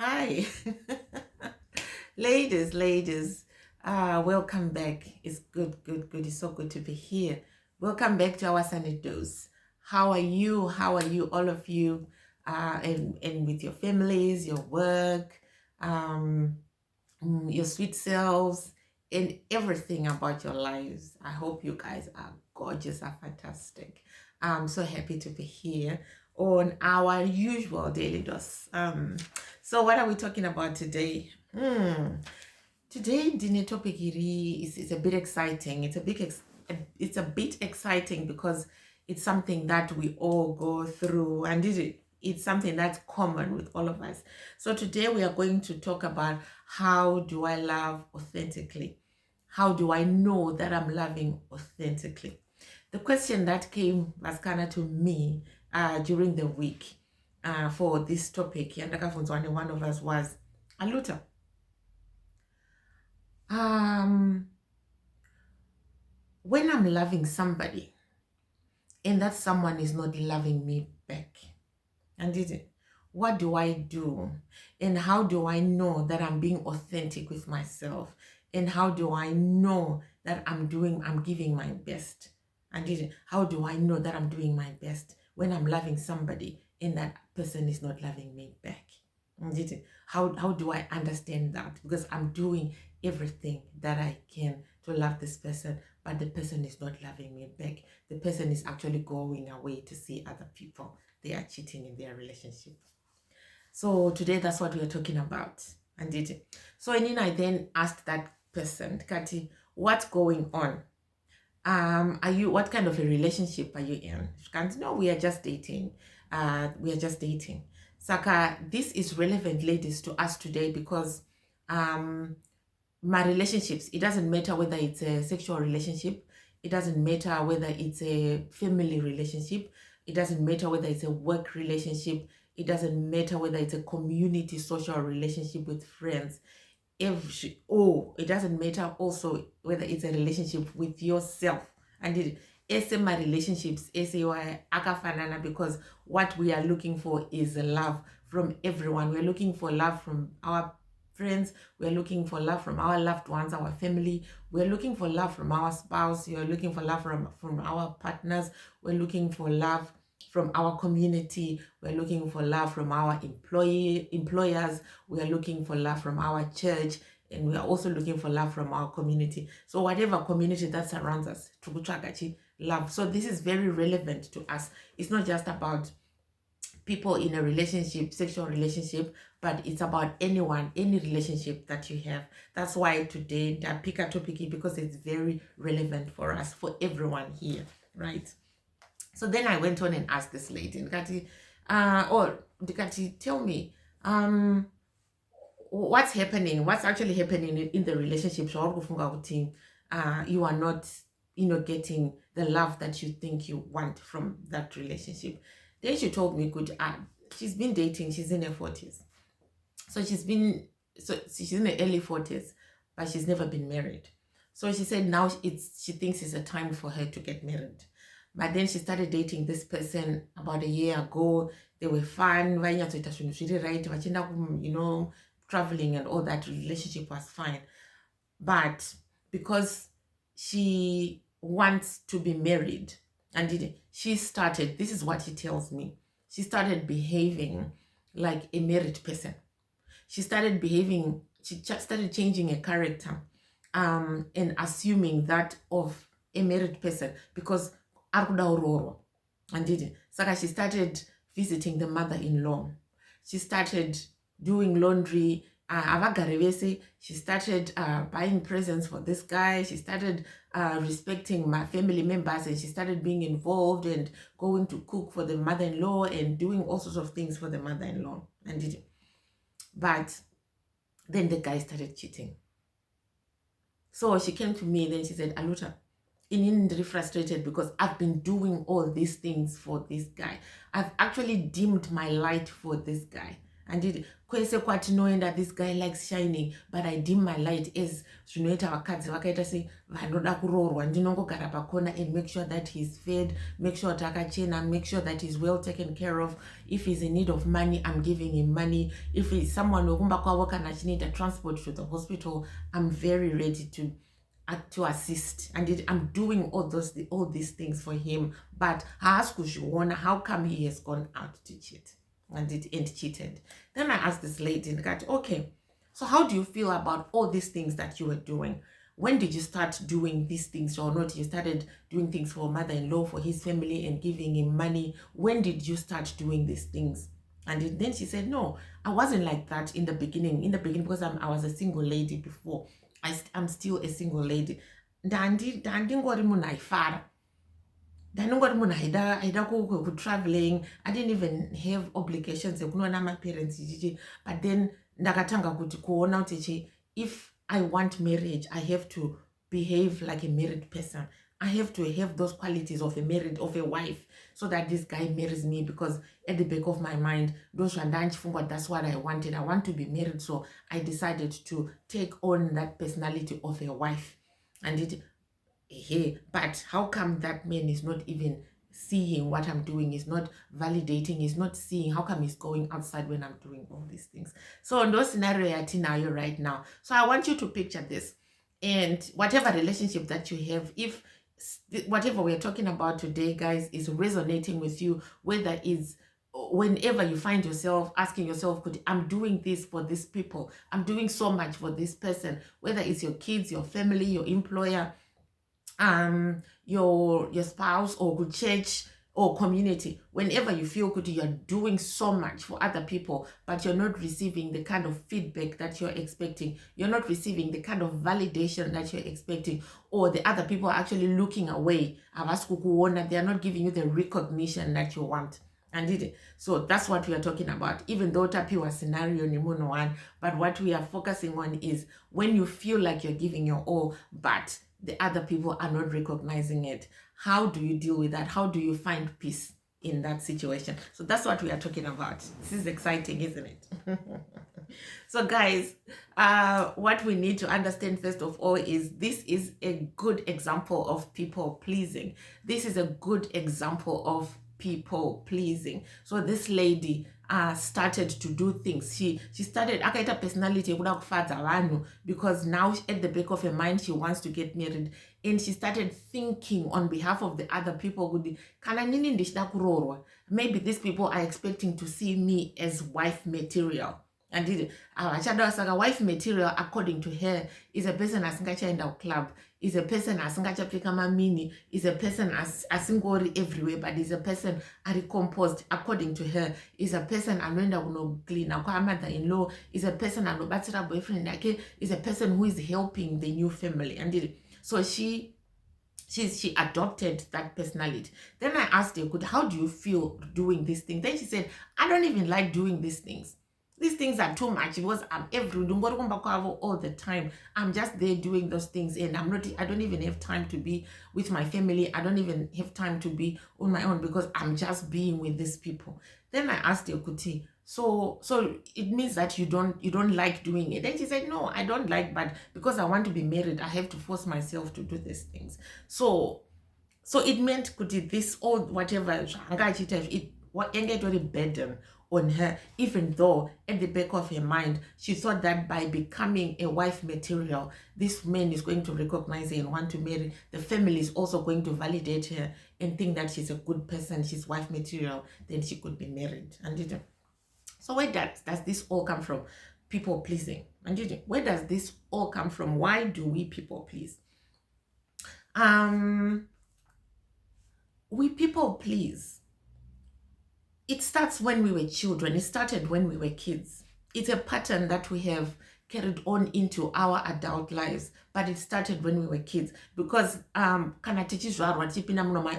Hi. Ladies, welcome back. It's good. It's so good to be here. Welcome back to our Sunday Dose. How are you? How are you, all of you? And with your families, your work, um, your sweet selves, and everything about your lives. I hope you guys are gorgeous, are fantastic. I'm so happy to be here on our usual daily dose. So what are we talking about today? Today, the topic is a bit exciting. It's a bit exciting because it's something that we all go through, and it's something that's common with all of us. So today we are going to talk about how do I love authentically? How do I know that I'm loving authentically? The question that came as kind of to me during the week for this topic, and one of us was Aluta. Um, when I'm loving somebody and that someone is not loving me back, and what do I do? And how do I know that I'm being authentic with myself? And how do I know that I'm giving my best? And how do I know that I'm doing my best when I'm loving somebody and that person is not loving me back? And how do I understand that? Because I'm doing everything that I can to love this person, but the person is not loving me back. The person is actually going away to see other people. They are cheating in their relationship. So today that's what we are talking about. So and I then asked that person, Kati, what's going on? Are you, what kind of a relationship are you in? She can't, no, we are just dating. We are just dating. Saka, this is relevant, ladies, to us today because my relationships, it doesn't matter whether it's a sexual relationship, it doesn't matter whether it's a family relationship, it doesn't matter whether it's a work relationship, it doesn't matter whether it's a community social relationship with friends. It doesn't matter also whether it's a relationship with yourself. And my relationships akafanana, because what we are looking for is love from everyone. We're looking for love from our friends, we're looking for love from our loved ones, our family, we're looking for love from our spouse, you're looking for love from our partners, we're looking for love from our community, we're looking for love from our employers, we are looking for love from our church, and we are also looking for love from our community. So whatever community that surrounds us, love. So this is very relevant to us. It's not just about people in a relationship, sexual relationship, but it's about anyone, any relationship that you have. That's why today I pick a topic because it's very relevant for us, for everyone here, right? So then I went on and asked this lady, Nkati, tell me, what's happening? What's actually happening in the relationship? You are not, getting the love that you think you want from that relationship. Then she told me, she's been dating. She's in her 40s, so she's in the early 40s, but she's never been married. So she said now she thinks it's a time for her to get married. But then she started dating this person about a year ago. They were fun, right? Traveling and all that. Relationship was fine. But because she wants to be married, she started, this is what she tells me, she started behaving like a married person. She started changing a character and assuming that of a married person because akuda uroro. Saka she started visiting the mother-in-law. She started doing laundry. She started buying presents for this guy. She started respecting my family members, and she started being involved and going to cook for the mother-in-law and doing all sorts of things for the mother-in-law. But then the guy started cheating. So she came to me and then she said, Aluta, I'm really frustrated because I've been doing all these things for this guy. I've actually dimmed my light for this guy. handiti kwese kwatinoenda this guy likes shining but I dim my light as zvinoita vakadzi vakaita sei vanoda kuroorwa. Ndinongogara pakona and make sure that he's fed, make sure kuti akachena, make sure that he's well taken care of. If he's in need of money, I'm giving him money. If he's someone wekumba kwavo kana achinida transport to the hospital, I'm very ready to assist, and I'm doing all these things for him. But how come he has gone out to cheat and cheated? Then I asked this lady and got, okay, so how do you feel about all these things that you were doing? When did you start doing these things or not? You started doing things for mother-in-law, for his family, and giving him money. When did you start doing these things? And then she said, no, I wasn't like that in the beginning. Because I was a single lady before. I'm still a single lady. Ndandingori munhu aifara. Ndanongori munhu aida traveling. I didn't even have obligations ekunoona my parents. But then ndakatanga kuti kuona kuti if I want marriage, I have to behave like a married person. I have to have those qualities of a wife, so that this guy marries me, because at the back of my mind, that's what I wanted. I want to be married, so I decided to take on that personality of a wife. And but how come that man is not even seeing what I'm doing, is not validating, is not seeing how come he's going outside when I'm doing all these things? So in those scenarios you're right now. So I want you to picture this, and whatever relationship that you have, if whatever we're talking about today, guys, is resonating with you, whether it's whenever you find yourself asking yourself, I'm doing this for these people, I'm doing so much for this person, whether it's your kids, your family, your employer, your spouse, or good church or community, whenever you feel good, you're doing so much for other people, but you're not receiving the kind of feedback that you're expecting, you're not receiving the kind of validation that you're expecting, or the other people are actually looking away, they are not giving you the recognition that you want. And so that's what we are talking about. Even though tapiwa scenario ni muno one, but what we are focusing on is when you feel like you're giving your all, but the other people are not recognizing it. How do you deal with that? How do you find peace in that situation? So that's what we are talking about. This is exciting, isn't it? So guys, what we need to understand first of all is this is a good example of people pleasing. This is a good example of people pleasing. So this lady started to do things. She started akaita personality yekuda kufadza vanhu, because now at the back of her mind she wants to get married, and she started thinking on behalf of the other people, kuti kana nini ndichida kuroorwa, maybe these people are expecting to see me as wife material. And saka wife material, according to her, is a person asingachaenda club, is a person asingachapfeka mamini, is a person asingori everywhere, but is a person ari composed, according to her, is a person anoenda kunocleana kwa mother-in-law, is a person anobatsira boyfriend yake, is a person who is helping the new family. And so she adopted that personality. Then I asked her, how do you feel doing this thing? Then she said, I don't even like doing these things. These things are too much, because I'm all the time. I'm just there doing those things, and I don't even have time to be with my family. I don't even have time to be on my own, because I'm just being with these people. Then I asked her, Kuti, so it means that you don't like doing it? Then she said, no, I don't like, but because I want to be married, I have to force myself to do these things. So it meant, Kuti, this old whatever it a burden on her, even though at the back of her mind she thought that by becoming a wife material, this man is going to recognize her and want to marry. The family is also going to validate her and think that she's a good person, she's wife material, then she could be married. And so where does this all come from? People pleasing. And where does this all come from? Why do we people please? We people please. It starts when we were children. It started when we were kids. It's a pattern that we have carried on into our adult lives, but it started when we were kids. Because I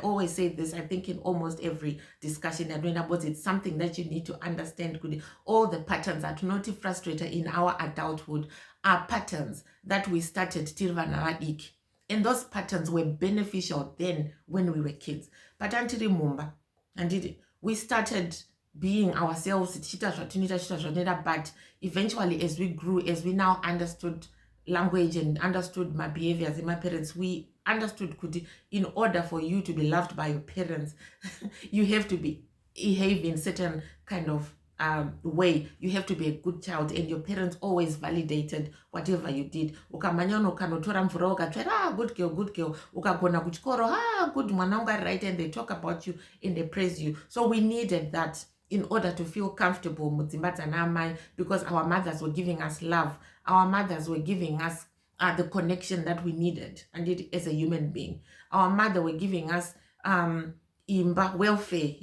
always say this, I think in almost every discussion I'm doing about it, it's something that you need to understand. All the patterns that not frustrated in our adulthood are patterns that we started and those patterns were beneficial then when we were kids. But until remember, and we started being ourselves, but eventually as we grew, as we now understood language and understood my behaviors and my parents, we understood in order for you to be loved by your parents, you have to behave in certain kind of way. You have to be a good child, and your parents always validated whatever you did. Ukamanyano ukanotora mvura ukatsvera, good girl, ukagona kuchikoro, good mwana wangu ari right, and they talk about you and they praise you. So we needed that in order to feel comfortable mudzimba dzanamai, because our mothers were giving us love. Our mothers were giving us the connection that we needed, and it as a human being. Our mother were giving us imba welfare,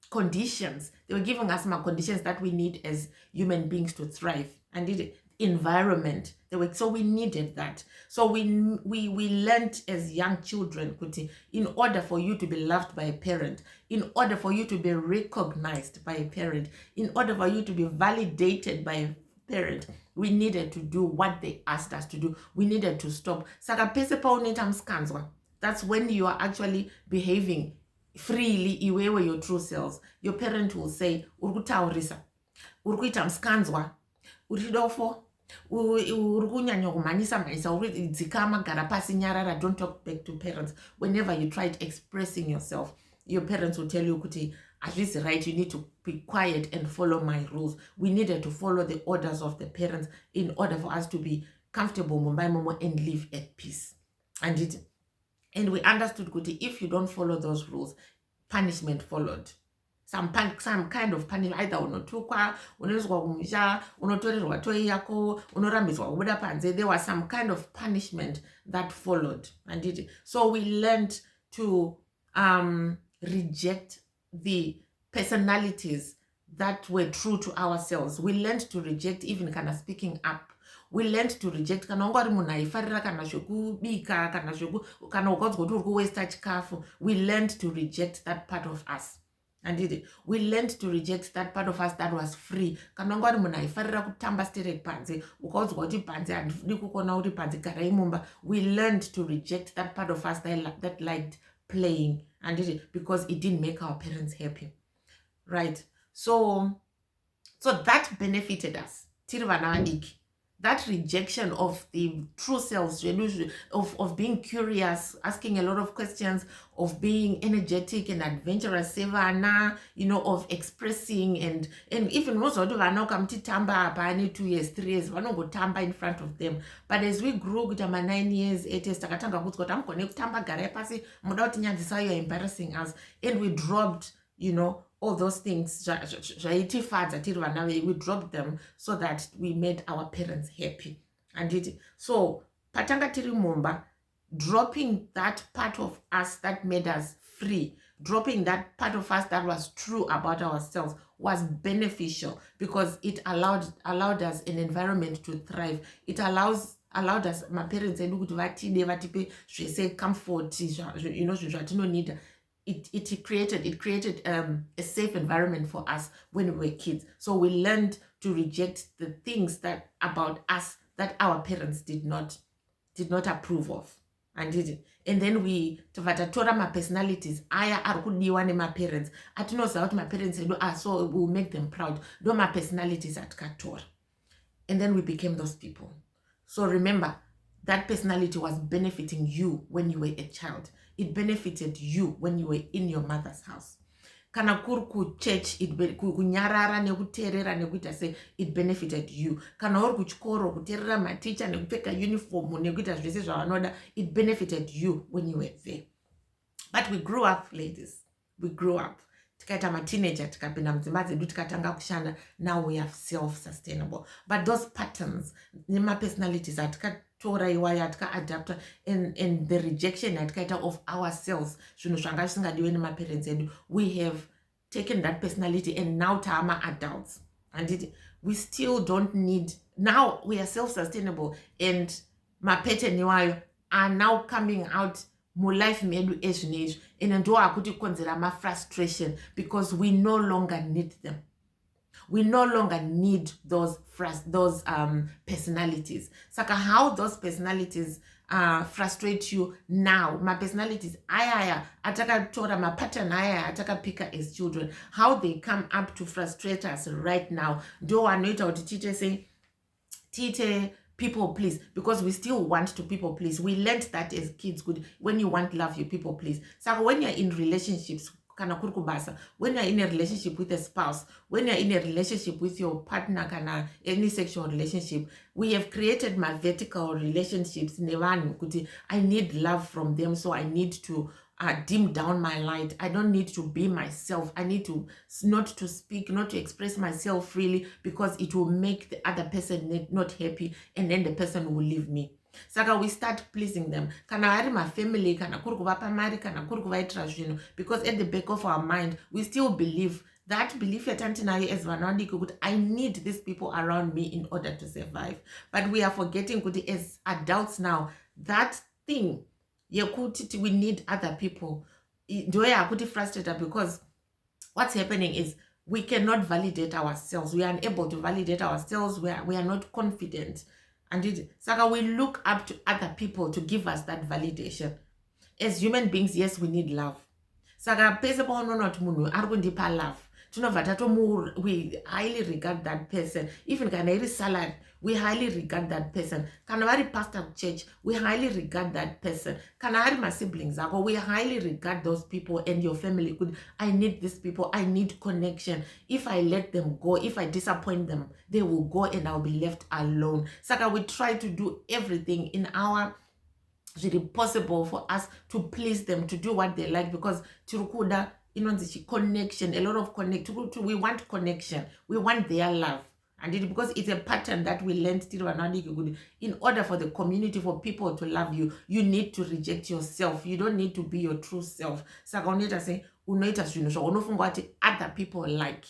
conditions. They were giving us my conditions that we need as human beings to thrive, and the environment. So we needed that. So we learned as young children, kuti, in order for you to be loved by a parent, in order for you to be recognized by a parent, in order for you to be validated by a parent, we needed to do what they asked us to do. We needed to stop. Saka pese paunoita muskanzwa. That's when you are actually behaving freely, iwewe your true selves. Your parent will say, urikutaurisa, urikuita muskanzwa, uridofo, urikunyanya kumhanyisa mhanyisa, dzikama, gara pasi, nyarara. Don't talk back to parents. Whenever you tried expressing yourself, your parents will tell you, kuti, this is right, you need to be quiet and follow my rules. We needed to follow the orders of the parents in order for us to be comfortable, mumbai momo, and live at peace. And we understood, kuti, if you don't follow those rules, punishment followed. Some kind of punishment, either unotukwa, unoiswa kumusha, unotorerwa toi yako, unorambiswa kubuda panze. There was some kind of punishment that followed. So we learned to reject the personalities that were true to ourselves. We learned to reject even kind of speaking up. We learned to reject kana ungari munhu aifarira kana zvekubika kana ukaudza kuti uri kuwaste chikafu. We learned to reject that part of us. We learned to reject that part of us that was free. Kana ungari munhu aifarira kutamba straight panze, ukaudzwa kuti panze handifudi kukona kuti panze garai mumba. We learned to reject that part of us that liked playing, because it didn't make our parents happy, right? So that benefited us. That rejection of the true selves, of being curious, asking a lot of questions, of being energetic and adventurous, sevana, of expressing, and even most of them come to tamba apani 2 years, 3 years, go tamba in front of them. But as we grew to 9 years, 8 years, takatanga kutsiko tamkone tamba gare pasi muda kuti nyanzisa, you're embarrassing us, and we dropped, all those things. We dropped them so that we made our parents happy. So patanga tiri mumba, dropping that part of us that made us free, dropping that part of us that was true about ourselves, was beneficial, because it allowed us an environment to thrive. It allowed us, my parents said, comfort, need. It created a safe environment for us when we were kids. So we learned to reject the things that about us that our parents did not approve of. And then we tora my personalities aya ari kudiwa nema parents atinoziva kuti my parents edu so we'll make them proud. Do my personalities atikatora, and then we became those people. So remember, that personality was benefiting you when you were a child. It benefited you when you were in your mother's house. Kana kuri church, kunyarara nekuterera nekuita se, it benefited you. Kana uri kuchikoro kuterera maticha nekupfeka uniform nekuita zvese zvavanoda, it benefited you when you were there. But we grew up, ladies. We grew up. Tikaita mateenager, tikapinda mudzimba dzedu tikatanga kushanda. Now we are self-sustainable. But those patterns, nema personalities atikatora iwayo atika-adapta, and the rejection atikaita of ourselves, zvinhu zvanga zvisingadiwe nemaparents edu, we have taken that personality and now taama adults. And we still don't need, now we are self-sustainable, and mapattern iwayo are now coming out life medu ezvinezvi, and ndo akuti konzera ma-frustration, because we no longer need them. We no longer need those personalities. Saka how those personalities frustrate you now. My personalities aya atakatora mapattern aya atakapika as children, how they come up to frustrate us right now. Do anoita kuti tite say tite people please, because we still want to people please. We learned that as kids. Good, when you want love, you people please. So when you're in relationships, kana kuri kubasa, when you're in a relationship with a spouse, when you're in a relationship with your partner, kana any sexual relationship, we have created my vertical relationships. I need love from them, so I need to dim down my light. I don't need to be myself. I need to not to speak, not to express myself freely, because it will make the other person not happy, and then the person will leave me. Saka we start pleasing them. Kana ari my family, kana kuri kuvapa mari, kana kuri kuvaitira zvinhu, because at the back of our mind we still believe that belief yatantinayo as vanadiki kuti I need these people around me in order to survive. But we are forgetting kuti as adults now, that thing yekuti we need other people ndoya akuti frustrated, because what's happening is we cannot validate ourselves. We are unable to validate ourselves. We are not confident. And so we look up to other people to give us that validation. As human beings, yes, we need love. Saka pese paunonoti munhu ari kundipa love, tinobva we highly regard that person. Even kana iri salary, we highly regard that person. Kana vari pastor church, we highly regard that person. Kana ari my siblings ako, we highly regard those people and your family. Good, I need these people. I need connection. If I let them go, if I disappoint them, they will go and I'll be left alone. Saka we try to do everything in our possible for us to please them, to do what they like, because tirukuda connection, a lot of we want connection, we want their love. And because it's a pattern that we learned in order for the community, for people to love you, you need to reject yourself. You don't need to be your true self. Say other people like,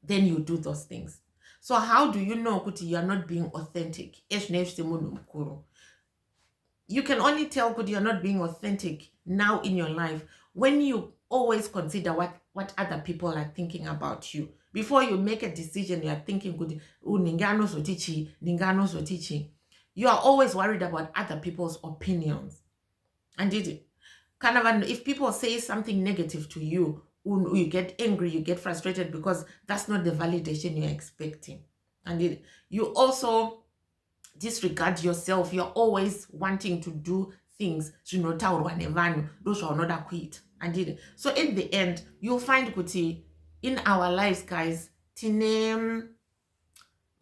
then you do those things. So how do you know kuti you are not being authentic? You can only tell that you're not being authentic now in your life when you always consider what other people are thinking about you. Before you make a decision, you are thinking, you are always worried about other people's opinions. And if people say something negative to you, you get angry, you get frustrated, because that's not the validation you're expecting. And you also disregard yourself. You're always wanting to do things and so in the end you'll find kuti in our lives, guys, tine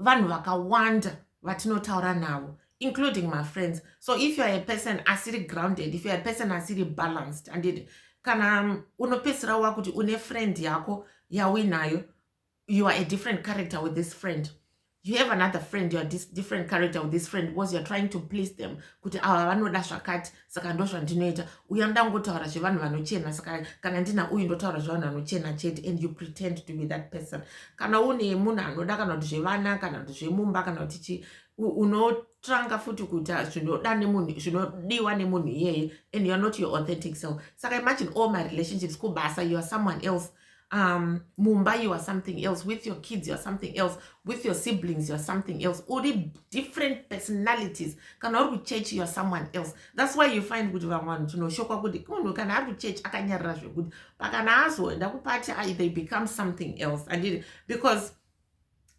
vanhu vakawanda vatinotaura navo, including my friends. So if you're a person asiri grounded, if you're a person asiri balanced, and kana unopesera wakuti une friend yako yawinayo, you are a different character with this friend. You have another friend, you're this different character with this friend, because you're trying to please them. Kuti vanoda zvakati, saka ndo zvandinoita. Uya ndangotaura zvevanhu vanochena, saka kana ndina uyu ndotaura zvevanhu vanochena chete, and you pretend to be that person. Kana une munhu anoda kana kuti zvevana, kana kuti zvemumba, kana kuti chi, unotranga futi kuita zvinodiwa nemunhu iyeye, and you're not your authentic self. Saka imagine all my relationships kubasa, you are someone else. Mumbai, you are something else. With your kids, you are something else. With your siblings, you are something else. All the different personalities. Can all be church, you are someone else. That's why you find good one to know. Shokwa good. Come on, can have church. I can hear good. But can also and that party they become something else. And because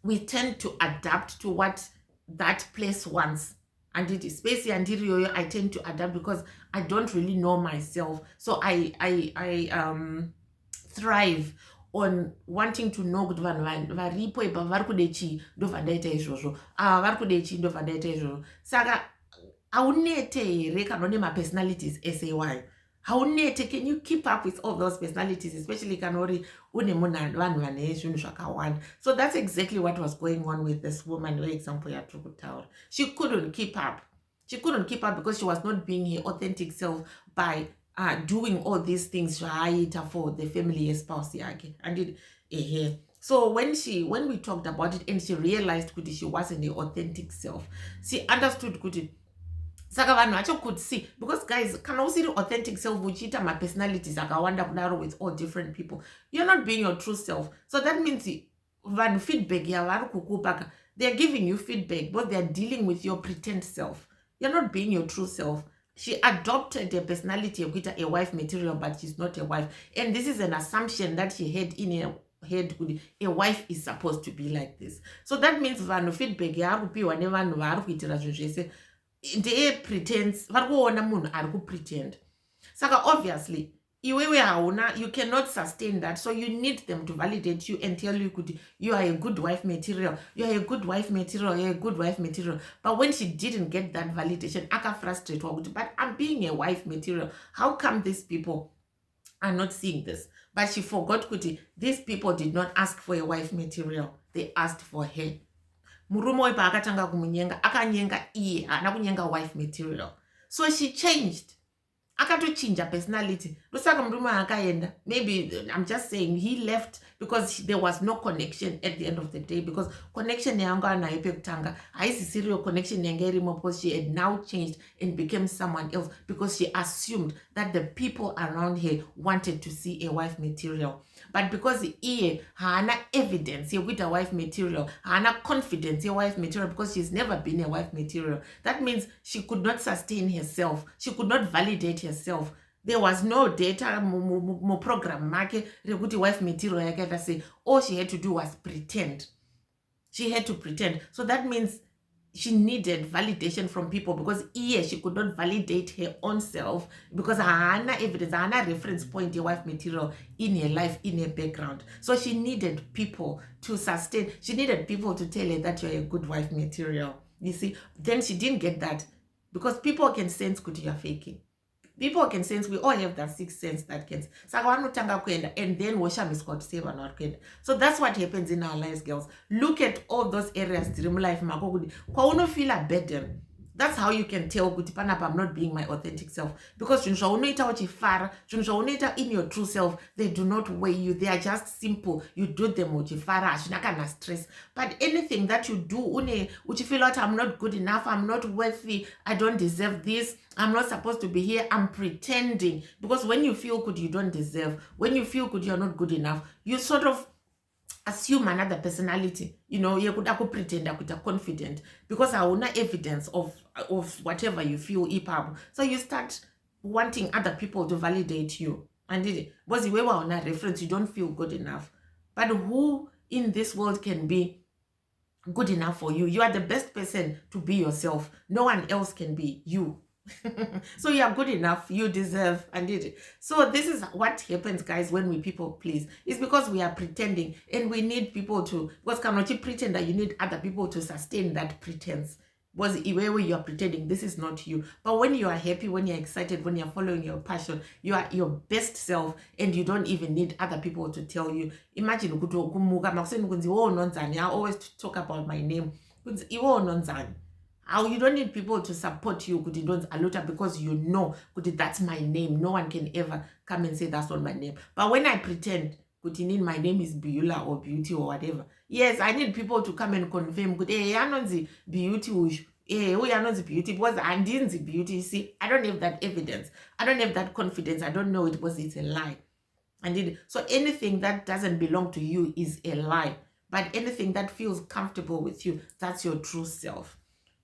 we tend to adapt to what that place wants. And it is especially anterior. I tend to adapt because I don't really know myself. So I thrive on wanting to know kuti vanhu varipo ipa vari kude chii ndobva ndaita izvozvo, vari kude chii ndobva ndaita izvozvo. Saka haunete here kana une mapersonalities SAY, haunete. Can you keep up with all those personalities, especially kana uri une vanhu vane zvinhu zvakawanda? So that's exactly what was going on with this woman example yatiri kutaura. She couldn't keep up. She couldn't keep up because she was not being her authentic self by doing all these things for the family spouse yake. And so when we talked about it and she realized kuti she wasn't the authentic self, she understood kuti saka vanhu vacho could see, because guys, kana usiri authentic self uchiita mapersonalities akawanda kudaro with all different people, you're not being your true self. So that means vanhu feedback yavari kukupa, they're giving you feedback, but they're dealing with your pretend self. You're not being your true self. She adopted a personality of a wife material, but she's not a wife. And this is an assumption that she had in her head. A wife is supposed to be like this. So that means vanhu feedback yarupiwa nevanhu vaari kuitira zvinhu zvese ndeye pretense, vari kuona munhu ari kupretend. Saka obviously iwewe hauna, you cannot sustain that, so you need them to validate you and tell you you are a good wife material, you are a good wife material, you are a good wife material. But when she didn't get that validation, aka frustrate wakuti, but I'm being a wife material, how come these people are not seeing this? But she forgot kuti these people did not ask for a wife material, they asked for her. Murume wepa akatanga kumunyenga, akanyenga iye, haana kunyenga wife material. So she changed. Akatochinja personality. Ndosaka murume akaenda. Maybe, I'm just saying, he left because there was no connection at the end of the day. Because connection yanga nayo pekutanga haisi serial connection yanga irimo, because she had now changed and became someone else because she assumed that the people around her wanted to see a wife material. But because iye haana evidence yekuita wife material, haana confidence ye wife material, because she's never been a wife material, that means she could not sustain herself, she could not validate herself. There was no data mo program make rekuti wife material yakaita sei. All she had to do was pretend. She had to pretend. So that means she needed validation from people, because she could not validate her own self because haana evidence, haana reference point your wife material in her life, in her background. So she needed people to sustain. She needed people to tell her that you're a good wife material. You see, then she didn't get that because people can sense kuti you're faking. People can sense, we all have that sixth sense that can. And then Washam is called save and not. So that's what happens in our lives, girls. Look at all those areas, dream life, kwa feel a burden. That's how you can tell I'm not being my authentic self. Because in your true self, they do not weigh you. They are just simple. You do them with stress. But anything that you do, you feel like I'm not good enough, I'm not worthy, I don't deserve this, I'm not supposed to be here, I'm pretending. Because when you feel good, you don't deserve. When you feel good, you're not good enough. You sort of assume another personality. You could pretend that confident because I want evidence of whatever you feel EPUB. So you start wanting other people to validate you. And it was the way on a reference, you don't feel good enough. But who in this world can be good enough for you? You are the best person to be yourself. No one else can be you. So you are good enough, you deserve, and it. So this is what happens, guys, when we people please. It's because we are pretending, and we need people to, because cannot pretend that you need other people to sustain that pretense. Was where you are pretending this is not you. But when you are happy, when you're excited, when you're following your passion, you are your best self, and you don't even need other people to tell you. Imagine I always talk about my name. How you don't need people to support you because you know that's my name. No one can ever come and say that's not my name. But when I pretend my name is Beulah or Beauty or whatever, yes, I need people to come and confirm hey, I know the beauty. Hey, we are not the beauty because I didn't the beauty. You see, I don't have that evidence. I don't have that confidence. I don't know it because it's a lie. So anything that doesn't belong to you is a lie. But anything that feels comfortable with you, that's your true self.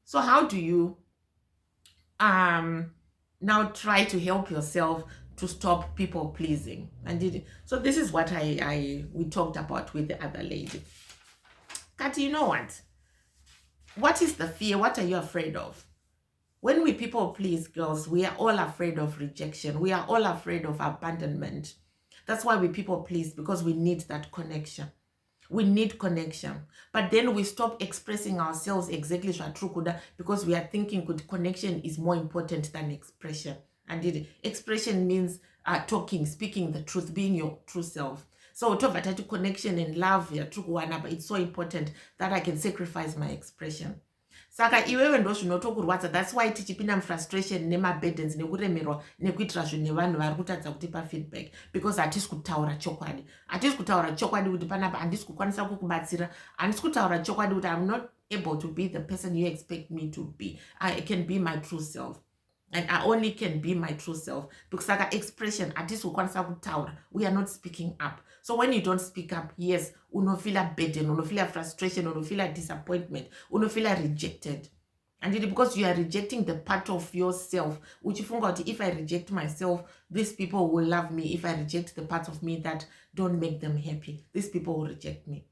So how do you now try to help yourself to stop people pleasing? So this is what we talked about with the other lady. Kati, you know what? What is the fear? What are you afraid of? When we people please, girls, we are all afraid of rejection. We are all afraid of abandonment. That's why we people please, because we need that connection. We need connection. But then we stop expressing ourselves exactly because we are thinking connection is more important than expression. And expression means talking, speaking the truth, being your true self. So to connection and love, but it's so important that I can sacrifice my expression. Saka iwewe ndo zvinotokurwadza. That's why tichipinda frustration nemaburdens nekuremerwa nekuitira zvinhu nevanhu vari kutadza kutipa feedback, because hatisi kutaura chokwadi. Hatisi kutaura chokwadi kuti panapa handisi kukwanisa kukubatsira. Handisi kutaura chokwadi kuti I'm not able to be the person you expect me to be. I can be my true self. And I only can be my true self. Because like expression, hatisi kukwanisa kutaura. We are not speaking up. So when you don't speak up, yes, uno feel a burden, uno feel a frustration, uno feel a disappointment, uno feel a rejected. And it because you are rejecting the part of yourself. Which if I reject myself, these people will love me. If I reject the part of me that don't make them happy, these people will reject me.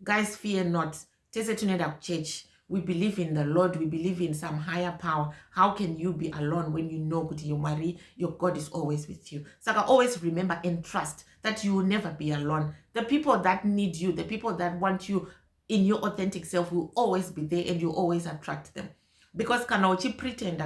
Guys, fear not. Tese tuneda church. We believe in the Lord. We believe in some higher power. How can you be alone when you know that you marry? Your God is always with you. So I always remember and trust that you will never be alone. The people that need you, the people that want you in your authentic self will always be there, and you always attract them. Because kana pretend,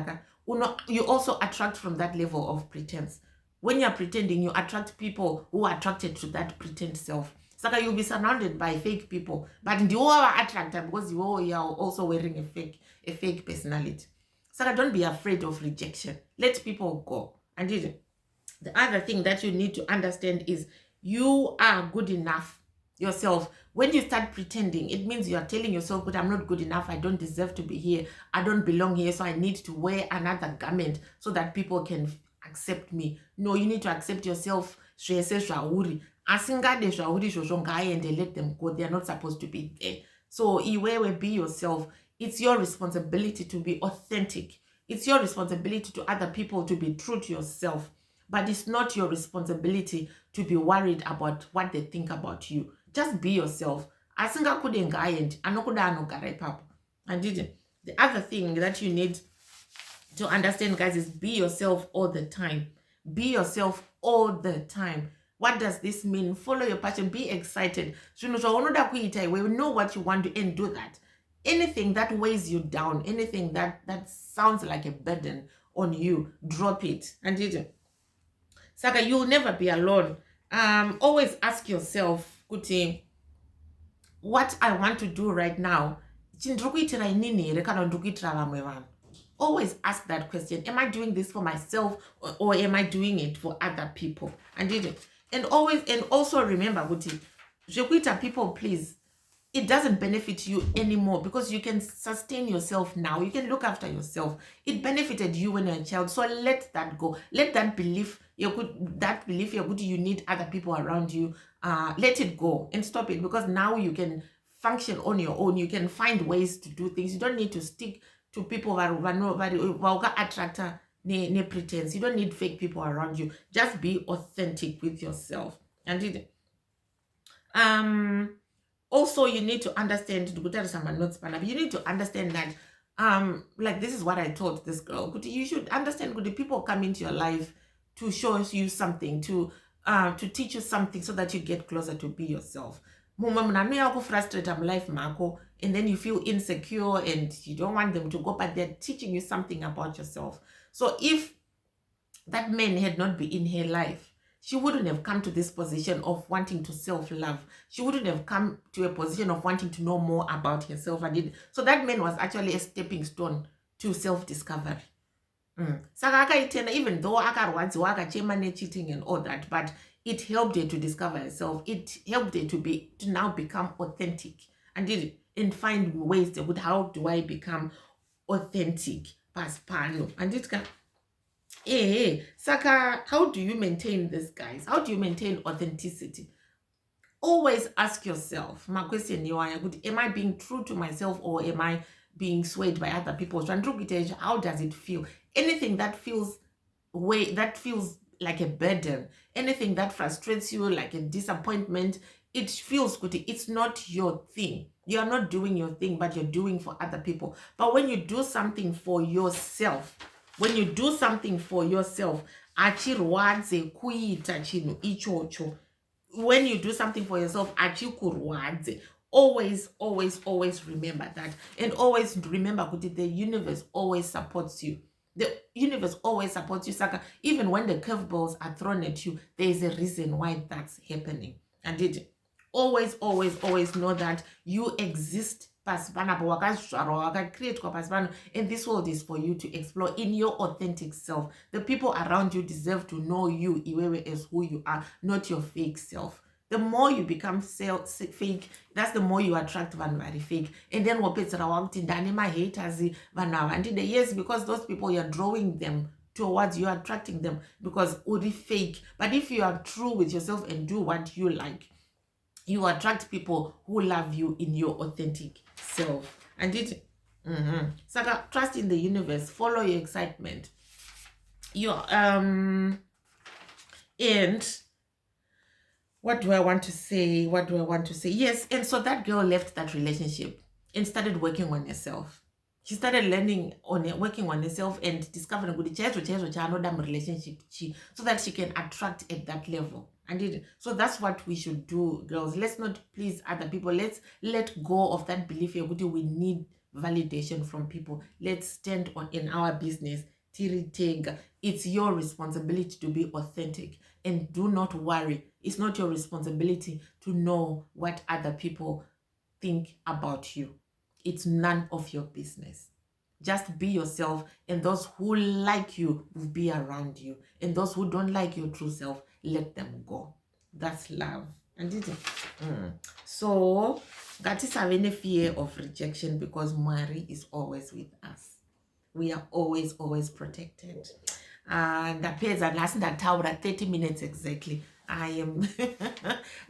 you also attract from that level of pretense. When you're pretending, you attract people who are attracted to that pretend self. Saka you'll be surrounded by fake people, but you are attracted because you are also wearing a fake personality. Saka don't be afraid of rejection. Let people go. And the other thing that you need to understand is you are good enough yourself. When you start pretending, it means you are telling yourself, but I'm not good enough, I don't deserve to be here, I don't belong here, so I need to wear another garment so that people can accept me. No, you need to accept yourself. Asingade zvauri izvozvo ngaaende, let them go. They are not supposed to be there. So iwewe, be yourself. It's your responsibility to be authentic. It's your responsibility to other people to be true to yourself. But it's not your responsibility to be worried about what they think about you. Just be yourself. Asingakude ngaaende, anokuda anogara ipapo. And the other thing that you need to understand, guys, is be yourself all the time. Be yourself all the time. What does this mean? Follow your passion. Be excited. We know what you want to and do that. Anything that weighs you down, anything that sounds like a burden on you, drop it. And Saka, you'll never be alone. Always ask yourself, Kuti, what I want to do right now. Always ask that question. Am I doing this for myself, or am I doing it for other people? And also remember, Guti, people please, it doesn't benefit you anymore, because you can sustain yourself now. You can look after yourself. It benefited you when you're a child. So let that go. Let that belief, you need other people around you. Let it go and stop it, because now you can function on your own. You can find ways to do things. You don't need to stick to people who attractor ne pretense. You don't need fake people around you. Just be authentic with yourself. And also, you need to understand, you need to understand that like this is what I told this girl. You should understand the people come into your life to show you something, to teach you something, so that you get closer to be yourself. Frustrate life, Marco, and then you feel insecure and you don't want them to go, but they're teaching you something about yourself. So if that man had not been in her life, she wouldn't have come to this position of wanting to self-love. She wouldn't have come to a position of wanting to know more about herself. So that man was actually a stepping stone to self-discovery. Even though akarwadziwa cheating and all that, but it helped her to discover herself. It helped her to now become authentic and find ways to how do I become authentic. And it can. Hey, Saka, how do you maintain this, guys? How do you maintain authenticity? Always ask yourself, my question, am I being true to myself, or am I being swayed by other people? How does it feel? Anything that feels like a burden, anything that frustrates you, like a disappointment, it feels good. It's not your thing. You are not doing your thing, but you're doing for other people. But when you do something for yourself, when you do something for yourself, when you do something for yourself, always remember that. And always remember that the universe always supports you. The universe always supports you, Saka. Even when the curveballs are thrown at you, there is a reason why that's happening. And always know that you exist, and this world is for you to explore in your authentic self. The people around you deserve to know you as who you are, not your fake self. The more you become fake, that's the more you attract vanhu fake. And then my haters, and yes, because those people, you're drawing them towards, you're attracting them because uri fake. But if you are true with yourself and do what you like, you attract people who love you in your authentic self. And Saka, trust in the universe, follow your excitement. Your and what do I want to say? What do I want to say? Yes, and so that girl left that relationship and started working on herself. She started learning on working on herself and discovering good another relationship so that she can attract at that level. And so that's what we should do, girls. Let's not please other people. Let's let go of that belief here. We need validation from people. Let's stand on in our business. Tiri tega. It's your responsibility to be authentic. And do not worry. It's not your responsibility to know what other people think about you. It's none of your business. Just be yourself, and those who like you will be around you. And those who don't like your true self, let them go. That's love. And it. So, that is having a fear of rejection because Mary is always with us. We are always protected. And appears at last that tower at 30 minutes exactly. I am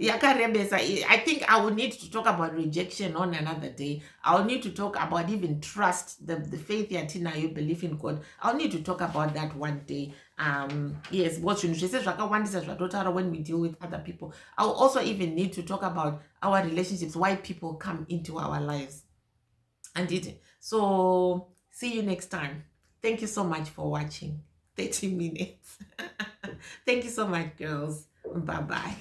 Yakarebesa. I think I will need to talk about rejection on another day. I'll need to talk about even trust, the faith yatina you believe in God. I'll need to talk about that one day. Yes, what you says when we deal with other people. I'll also even need to talk about our relationships, why people come into our lives. And it so see you next time. Thank you so much for watching 30 minutes. Thank you so much, girls. Bye bye.